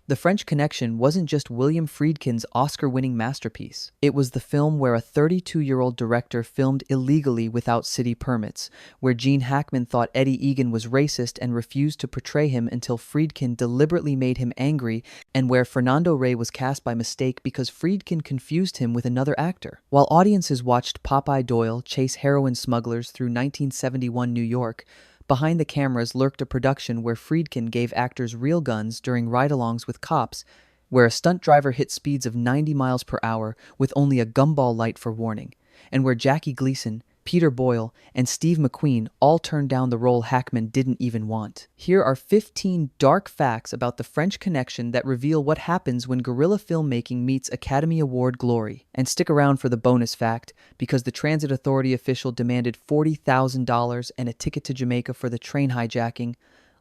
The French Connection wasn't just William Friedkin's Oscar-winning masterpiece. It was the film where a 32-year-old director filmed illegally without city permits, where Gene Hackman thought Eddie Egan was racist and refused to portray him until Friedkin deliberately made him angry, and where Fernando Rey was cast by mistake because Friedkin confused him with another actor. While audiences watched Popeye Doyle chase heroin smugglers through 1971 New York, behind the cameras lurked a production where Friedkin gave actors real guns during ride-alongs with cops, where a stunt driver hit speeds of 90 miles per hour with only a gumball light for warning, and where Jackie Gleason, Peter Boyle, and Steve McQueen all turned down the role Hackman didn't even want. Here are 15 dark facts about the French Connection that reveal what happens when guerrilla filmmaking meets Academy Award glory. And stick around for the bonus fact, because the Transit Authority official demanded $40,000 and a ticket to Jamaica for the train hijacking.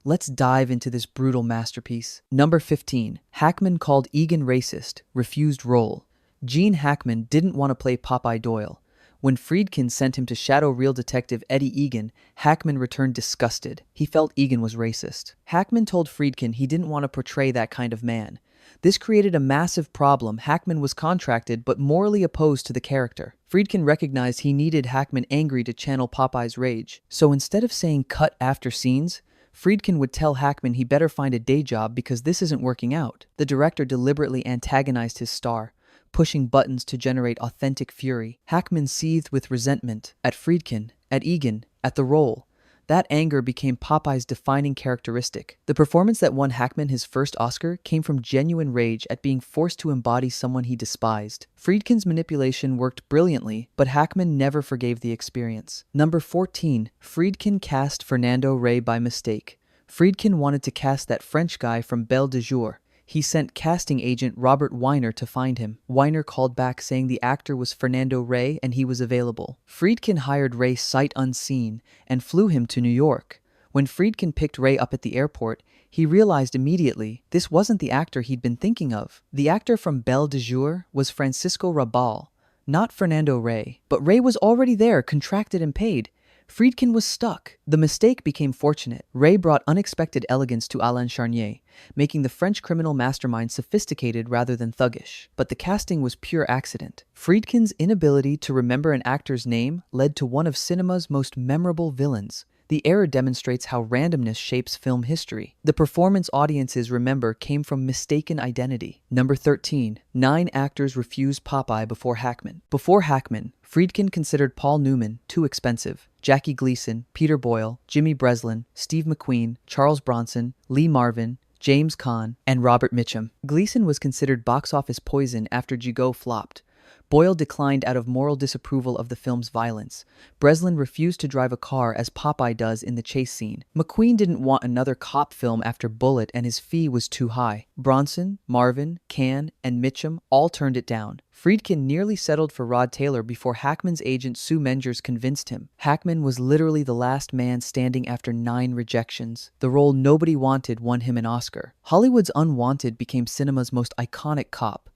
Let's dive into this brutal masterpiece. Number 15. Hackman called Egan racist, refused role. Gene Hackman didn't want to play Popeye Doyle. When Friedkin sent him to shadow real detective Eddie Egan, Hackman returned disgusted. He felt Egan was racist. Hackman told Friedkin he didn't want to portray that kind of man. This created a massive problem. Hackman was contracted but morally opposed to the character. Friedkin recognized he needed Hackman angry to channel Popeye's rage. So instead of saying cut after scenes, Friedkin would tell Hackman he better find a day job because this isn't working out. The director deliberately antagonized his star, pushing buttons to generate authentic fury. Hackman seethed with resentment at Friedkin, at Egan, at the role. That anger became Popeye's defining characteristic. The performance that won Hackman his first Oscar came from genuine rage at being forced to embody someone he despised. Friedkin's manipulation worked brilliantly, but Hackman never forgave the experience. Number 14. Friedkin cast Fernando Rey by mistake. Friedkin wanted to cast that French guy from Belle de Jour. He sent casting agent Robert Weiner to find him. Weiner called back saying the actor was Fernando Rey and he was available. Friedkin hired Rey sight unseen and flew him to New York. When Friedkin picked Rey up at the airport, he realized immediately this wasn't the actor he'd been thinking of. The actor from Belle de Jour was Francisco Rabal, not Fernando Rey. But Rey was already there, contracted and paid. Friedkin was stuck. The mistake became fortunate. Rey brought unexpected elegance to Alain Charnier, making the French criminal mastermind sophisticated rather than thuggish. But the casting was pure accident. Friedkin's inability to remember an actor's name led to one of cinema's most memorable villains. The error demonstrates how randomness shapes film history. The performance audiences remember came from mistaken identity. Number 13. 9 actors refused Popeye before Hackman. Before Hackman, Friedkin considered Paul Newman too expensive. Jackie Gleason, Peter Boyle, Jimmy Breslin, Steve McQueen, Charles Bronson, Lee Marvin, James Caan, and Robert Mitchum. Gleason was considered box office poison after Gigot flopped. Boyle declined out of moral disapproval of the film's violence. Breslin refused to drive a car as Popeye does in the chase scene. McQueen didn't want another cop film after Bullet and his fee was too high. Bronson, Marvin, Caan, and Mitchum all turned it down. Friedkin nearly settled for Rod Taylor before Hackman's agent Sue Mengers convinced him. Hackman was literally the last man standing after 9 rejections. The role nobody wanted won him an Oscar. Hollywood's Unwanted became cinema's most iconic cop.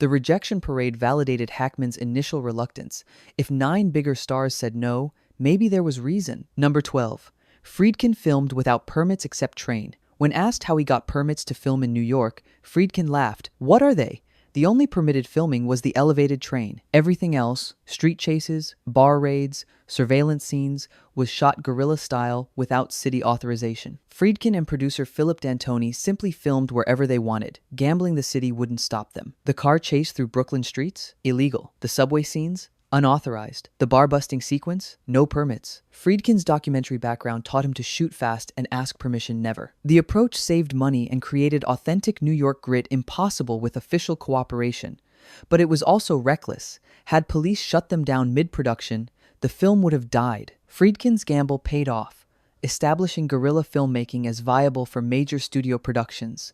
The rejection parade validated Hackman's initial reluctance. If 9 bigger stars said no, maybe there was reason. Number 12. Friedkin filmed without permits except train. When asked how he got permits to film in New York, Friedkin laughed. What are they? The only permitted filming was the elevated train. Everything else, street chases, bar raids, surveillance scenes, was shot guerrilla style without city authorization. Friedkin and producer Philip D'Antoni simply filmed wherever they wanted. Gambling the city wouldn't stop them. The car chase through Brooklyn streets? Illegal. The subway scenes? Unauthorized. The bar-busting sequence? No permits. Friedkin's documentary background taught him to shoot fast and ask permission never. The approach saved money and created authentic New York grit impossible with official cooperation. But it was also reckless. Had police shut them down mid-production, the film would have died. Friedkin's gamble paid off, establishing guerrilla filmmaking as viable for major studio productions.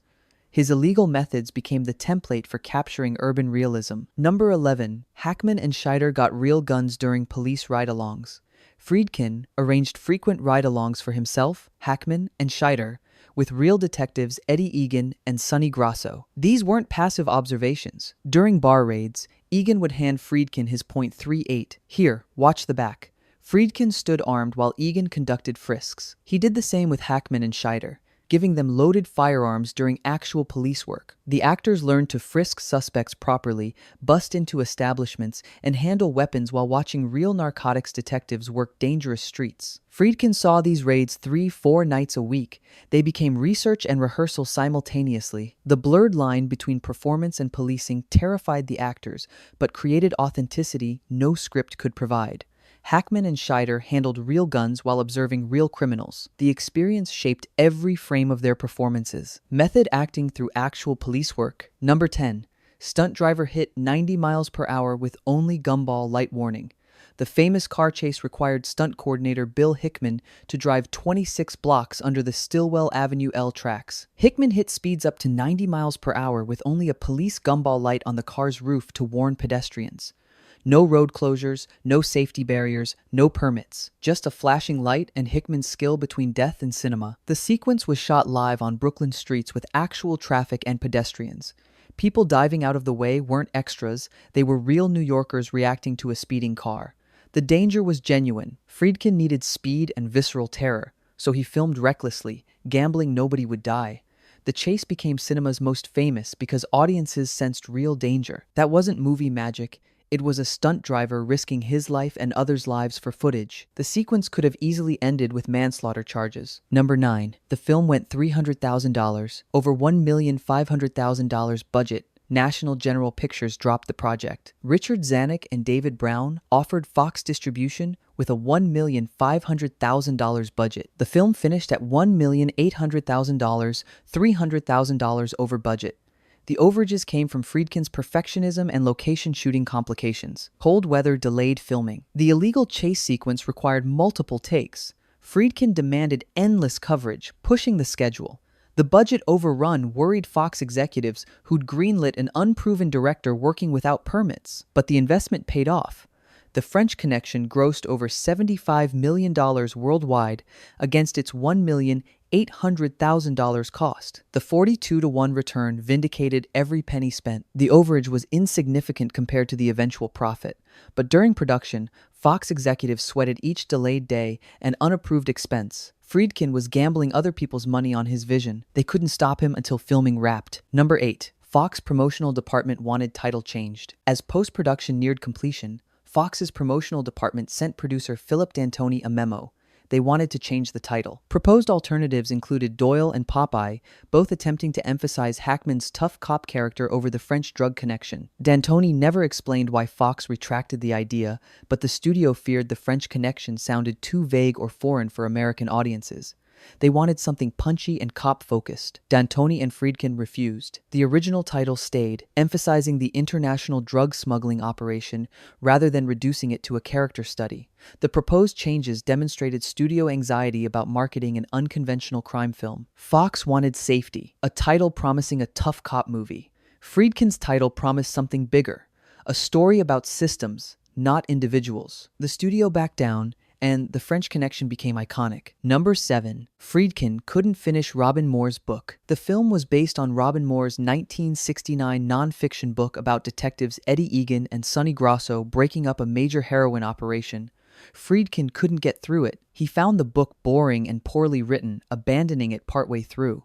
His illegal methods became the template for capturing urban realism. Number 11. Hackman and Scheider got real guns during police ride-alongs. Friedkin arranged frequent ride-alongs for himself, Hackman, and Scheider, with real detectives Eddie Egan and Sonny Grasso. These weren't passive observations. During bar raids, Egan would hand Friedkin his .38. Here, watch the back. Friedkin stood armed while Egan conducted frisks. He did the same with Hackman and Scheider. giving them loaded firearms during actual police work. The actors learned to frisk suspects properly, bust into establishments, and handle weapons while watching real narcotics detectives work dangerous streets. Friedkin saw these raids 3-4 nights a week. They became research and rehearsal simultaneously. The blurred line between performance and policing terrified the actors, but created authenticity no script could provide. Hackman and Scheider handled real guns while observing real criminals. The experience shaped every frame of their performances. Method acting through actual police work. Number 10. Stunt driver hit 90 miles per hour with only gumball light warning. The famous car chase required stunt coordinator Bill Hickman to drive 26 blocks under the Stillwell Avenue L tracks. Hickman hit speeds up to 90 miles per hour with only a police gumball light on the car's roof to warn pedestrians. No road closures, no safety barriers, no permits. Just a flashing light and Hickman's skill between death and cinema. The sequence was shot live on Brooklyn streets with actual traffic and pedestrians. People diving out of the way weren't extras, they were real New Yorkers reacting to a speeding car. The danger was genuine. Friedkin needed speed and visceral terror, so he filmed recklessly, gambling nobody would die. The chase became cinema's most famous because audiences sensed real danger. That wasn't movie magic. It was a stunt driver risking his life and others' lives for footage. The sequence could have easily ended with manslaughter charges. Number 9. The film went $300,000, over $1,500,000 budget. National General Pictures dropped the project. Richard Zanuck and David Brown offered Fox distribution with a $1,500,000 budget. The film finished at $1,800,000, $300,000 over budget. The overages came from Friedkin's perfectionism and location shooting complications. Cold weather delayed filming. The illegal chase sequence required multiple takes. Friedkin demanded endless coverage, pushing the schedule. The budget overrun worried Fox executives who'd greenlit an unproven director working without permits. But the investment paid off. The French Connection grossed over $75 million worldwide against its $1,800,000 cost. The 42-to-1 return vindicated every penny spent. The overage was insignificant compared to the eventual profit. But during production, Fox executives sweated each delayed day and unapproved expense. Friedkin was gambling other people's money on his vision. They couldn't stop him until filming wrapped. Number 8. Fox promotional department wanted title changed. As post-production neared completion, Fox's promotional department sent producer Philip D'Antoni a memo. They wanted to change the title. Proposed alternatives included Doyle and Popeye, both attempting to emphasize Hackman's tough cop character over the French drug connection. D'Antoni never explained why Fox retracted the idea, but the studio feared the French connection sounded too vague or foreign for American audiences. They wanted something punchy and cop-focused. D'Antoni and Friedkin refused. The original title stayed, emphasizing the international drug smuggling operation rather than reducing it to a character study. The proposed changes demonstrated studio anxiety about marketing an unconventional crime film. Fox wanted safety, a title promising a tough cop movie. Friedkin's title promised something bigger, a story about systems, not individuals. The studio backed down, and the French Connection became iconic. Number 7. Friedkin couldn't finish Robin Moore's book. The film was based on Robin Moore's 1969 nonfiction book about detectives Eddie Egan and Sonny Grosso breaking up a major heroin operation. Friedkin couldn't get through it. He found the book boring and poorly written, abandoning it partway through.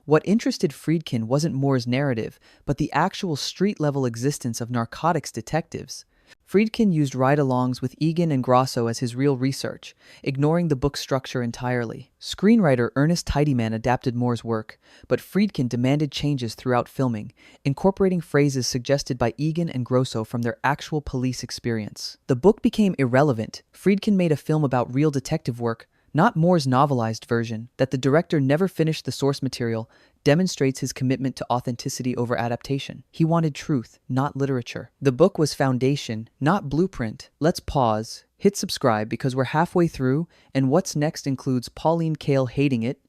What interested Friedkin wasn't Moore's narrative, but the actual street-level existence of narcotics detectives. Friedkin used ride-alongs with Egan and Grosso as his real research, ignoring the book's structure entirely. Screenwriter Ernest Tidyman adapted Moore's work, but Friedkin demanded changes throughout filming, incorporating phrases suggested by Egan and Grosso from their actual police experience. The book became irrelevant. Friedkin made a film about real detective work, not Moore's novelized version. That the director never finished the source material demonstrates his commitment to authenticity over adaptation. He wanted truth, not literature. The book was foundation, not blueprint. Let's pause, hit subscribe because we're halfway through, and what's next includes Pauline Kael hating it,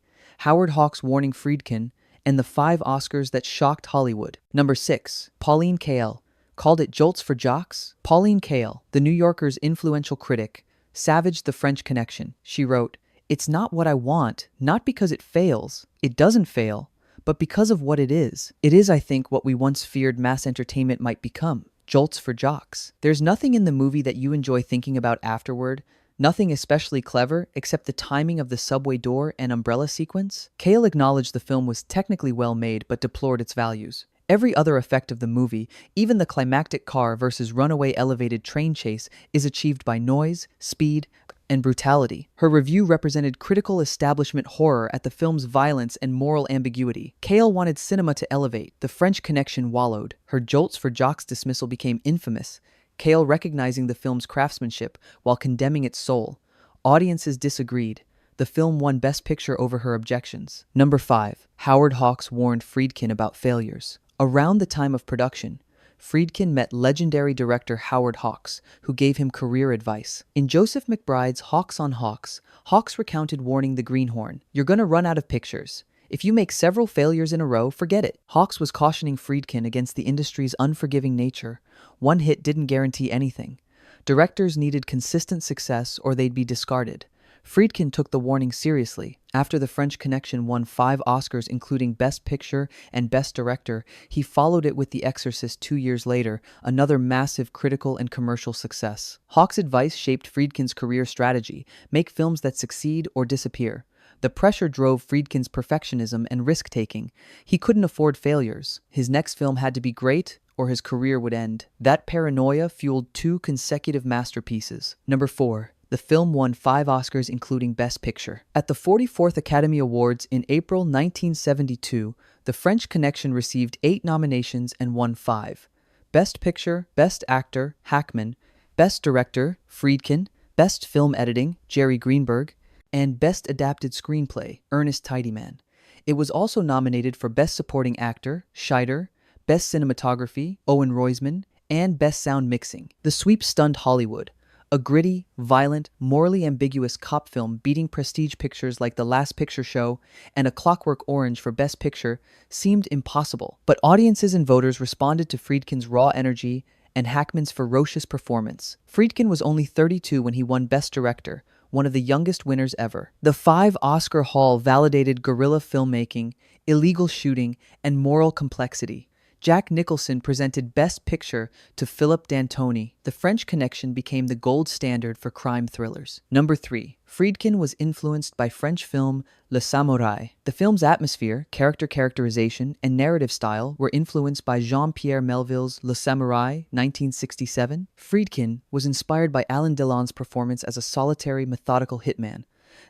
Howard Hawks warning Friedkin, and the 5 Oscars that shocked Hollywood. Number 6. Pauline Kael. Called it jolts for jocks? Pauline Kael, the New Yorker's influential critic, savaged the French Connection. She wrote, "It's not what I want, not because it fails. It doesn't fail. But because of what it is. It is, I think, what we once feared mass entertainment might become. Jolts for jocks. There's nothing in the movie that you enjoy thinking about afterward. Nothing especially clever except the timing of the subway door and umbrella sequence. Cale acknowledged the film was technically well made but deplored its values. Every other effect of the movie, even the climactic car versus runaway elevated train chase, is achieved by noise, speed, and brutality. Her review represented critical establishment horror at the film's violence and moral ambiguity. Cale wanted cinema to elevate. The French Connection wallowed. Her jolts for Jacques' dismissal became infamous. Cale recognizing the film's craftsmanship while condemning its soul. Audiences disagreed. The film won Best Picture over her objections. Number 5. Howard Hawks warned Friedkin about failures. Around the time of production, Friedkin met legendary director Howard Hawks, who gave him career advice. In Joseph McBride's Hawks on Hawks, Hawks recounted warning the greenhorn, "You're gonna run out of pictures. If you make several failures in a row, forget it." Hawks was cautioning Friedkin against the industry's unforgiving nature. One hit didn't guarantee anything. Directors needed consistent success or they'd be discarded. Friedkin took the warning seriously. After The French Connection won 5 Oscars including Best Picture and Best Director, he followed it with The Exorcist 2 years later, another massive critical and commercial success. Hawks' advice shaped Friedkin's career strategy: make films that succeed or disappear. The pressure drove Friedkin's perfectionism and risk-taking. He couldn't afford failures. His next film had to be great, or his career would end. That paranoia fueled 2 consecutive masterpieces. Number 4. The film won 5 Oscars including Best Picture. At the 44th Academy Awards in April 1972, The French Connection received 8 nominations and won 5. Best Picture, Best Actor, Hackman, Best Director, Friedkin, Best Film Editing, Jerry Greenberg, and Best Adapted Screenplay, Ernest Tidyman. It was also nominated for Best Supporting Actor, Scheider, Best Cinematography, Owen Roizman, and Best Sound Mixing. The sweep stunned Hollywood. A gritty, violent, morally ambiguous cop film beating prestige pictures like The Last Picture Show and A Clockwork Orange for Best Picture seemed impossible. But audiences and voters responded to Friedkin's raw energy and Hackman's ferocious performance. Friedkin was only 32 when he won Best Director, one of the youngest winners ever. The 5 Oscar haul validated guerrilla filmmaking, illegal shooting, and moral complexity. Jack Nicholson presented Best Picture to Philip D'Antoni. The French Connection became the gold standard for crime thrillers. Number 3. Friedkin was influenced by French film Le Samouraï. The film's atmosphere, characterization, and narrative style were influenced by Jean-Pierre Melville's Le Samouraï, 1967. Friedkin was inspired by Alain Delon's performance as a solitary, methodical hitman.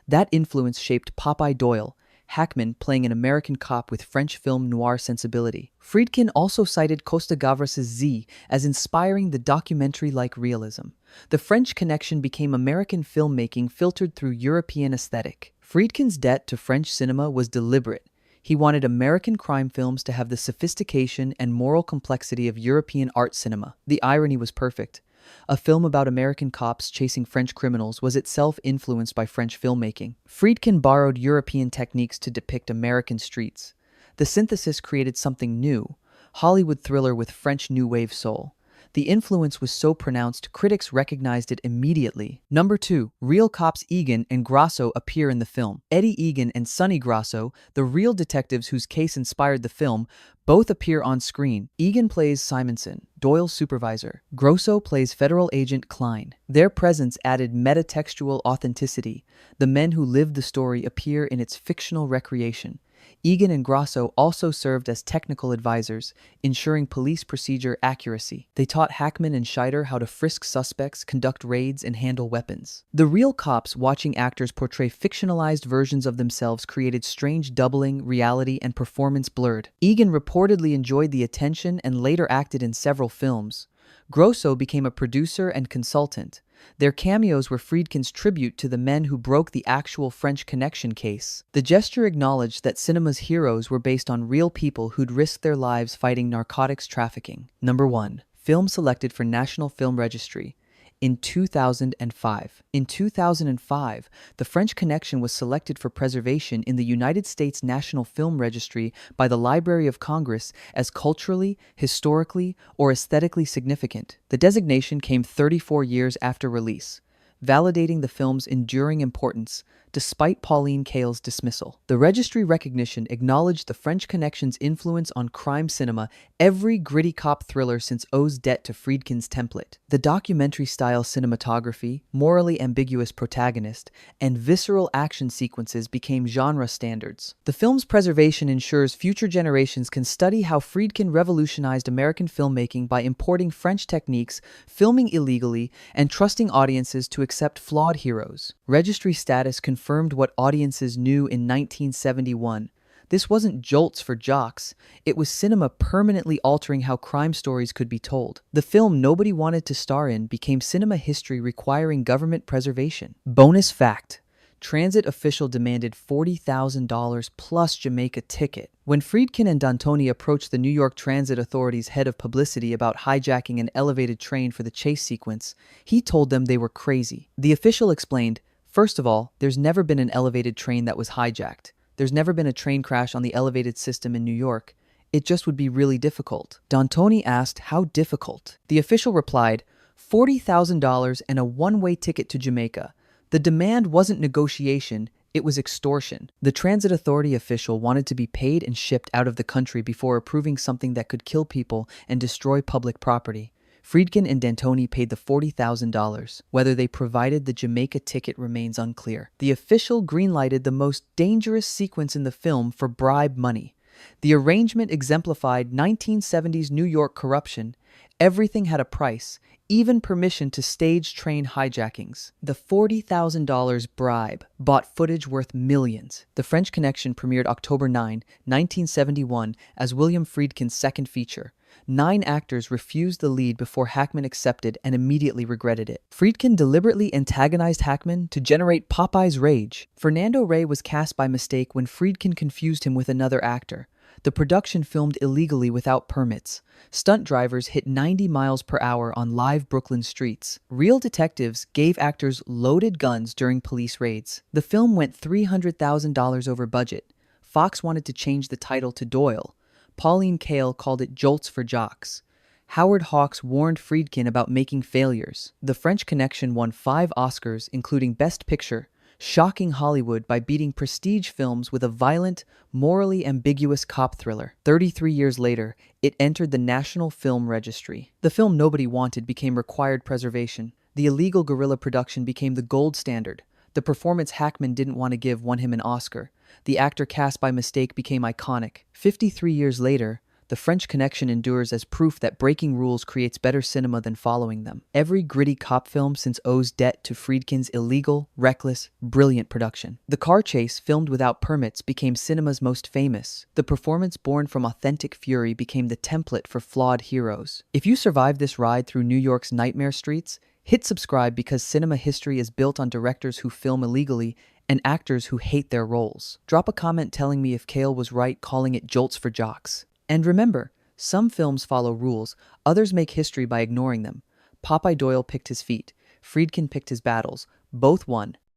That influence shaped Popeye Doyle, Hackman playing an American cop with French film noir sensibility. Friedkin also cited Costa Gavras' Z as inspiring the documentary-like realism. The French Connection became American filmmaking filtered through European aesthetic. Friedkin's debt to French cinema was deliberate. He wanted American crime films to have the sophistication and moral complexity of European art cinema. The irony was perfect. A film about American cops chasing French criminals was itself influenced by French filmmaking. Friedkin borrowed European techniques to depict American streets. The synthesis created something new, Hollywood thriller with French New Wave soul. The influence was so pronounced, critics recognized it immediately. Number 2. Real cops Egan and Grasso appear in the film. Eddie Egan and Sonny Grasso, the real detectives whose case inspired the film, both appear on screen. Egan plays Simonson, Doyle's supervisor. Grosso plays federal agent Klein. Their presence added metatextual authenticity. The men who lived the story appear in its fictional recreation. Egan and Grasso also served as technical advisors, ensuring police procedure accuracy. They taught Hackman and Scheider how to frisk suspects, conduct raids, and handle weapons. The real cops watching actors portray fictionalized versions of themselves created strange doubling, reality, and performance blurred. Egan reportedly enjoyed the attention and later acted in several films. Grosso became a producer and consultant. Their cameos were Friedkin's tribute to the men who broke the actual French Connection case. The gesture acknowledged that cinema's heroes were based on real people who'd risked their lives fighting narcotics trafficking. Number 1. Film selected for National Film Registry. In 2005. In 2005, The French Connection was selected for preservation in the United States National Film Registry by the Library of Congress as culturally, historically, or aesthetically significant. The designation came 34 years after release, validating the film's enduring importance despite Pauline Kael's dismissal. The registry recognition acknowledged the French Connection's influence on crime cinema, every gritty cop thriller since owes debt to Friedkin's template. The documentary-style cinematography, morally ambiguous protagonist, and visceral action sequences became genre standards. The film's preservation ensures future generations can study how Friedkin revolutionized American filmmaking by importing French techniques, filming illegally, and trusting audiences to accept flawed heroes. Registry status confirmed what audiences knew in 1971. This wasn't jolts for jocks, it was cinema permanently altering how crime stories could be told. The film nobody wanted to star in became cinema history requiring government preservation. Bonus fact: transit official demanded $40,000 plus Jamaica ticket. When Friedkin and D'Antoni approached the New York Transit Authority's head of publicity about hijacking an elevated train for the chase sequence, he told them they were crazy. The official explained, "First of all, there's never been an elevated train that was hijacked. There's never been a train crash on the elevated system in New York. It just would be really difficult." D'Antoni asked how difficult. The official replied, $40,000 and a one-way ticket to Jamaica. The demand wasn't negotiation, it was extortion. The transit authority official wanted to be paid and shipped out of the country before approving something that could kill people and destroy public property. Friedkin and D'Antoni paid the $40,000. Whether they provided the Jamaica ticket remains unclear. The official greenlighted the most dangerous sequence in the film for bribe money. The arrangement exemplified 1970s New York corruption. Everything had a price, even permission to stage train hijackings. The $40,000 bribe bought footage worth millions. The French Connection premiered October 9, 1971 as William Friedkin's second feature. 9 actors refused the lead before Hackman accepted and immediately regretted it. Friedkin deliberately antagonized Hackman to generate Popeye's rage. Fernando Rey was cast by mistake when Friedkin confused him with another actor. The production filmed illegally without permits. Stunt drivers hit 90 miles per hour on live Brooklyn streets. Real detectives gave actors loaded guns during police raids. The film went $300,000 over budget. Fox wanted to change the title to Doyle. Pauline Kael called it jolts for jocks. Howard Hawks warned Friedkin about making failures. The French Connection won 5 Oscars, including Best Picture, shocking Hollywood by beating prestige films with a violent, morally ambiguous cop thriller. 33 years later, it entered the National Film Registry. The film nobody wanted became required preservation. The illegal guerrilla production became the gold standard. The performance Hackman didn't want to give won him an Oscar. The actor cast by mistake became iconic. 53 years later, The French Connection endures as proof that breaking rules creates better cinema than following them. Every gritty cop film since owes debt to Friedkin's illegal, reckless, brilliant production. The car chase, filmed without permits, became cinema's most famous. The performance born from authentic fury became the template for flawed heroes. If you survived this ride through New York's nightmare streets, hit subscribe because cinema history is built on directors who film illegally and actors who hate their roles. Drop a comment telling me if Kael was right calling it jolts for jocks. And remember, some films follow rules, others make history by ignoring them. Popeye Doyle picked his feet. Friedkin picked his battles. Both won.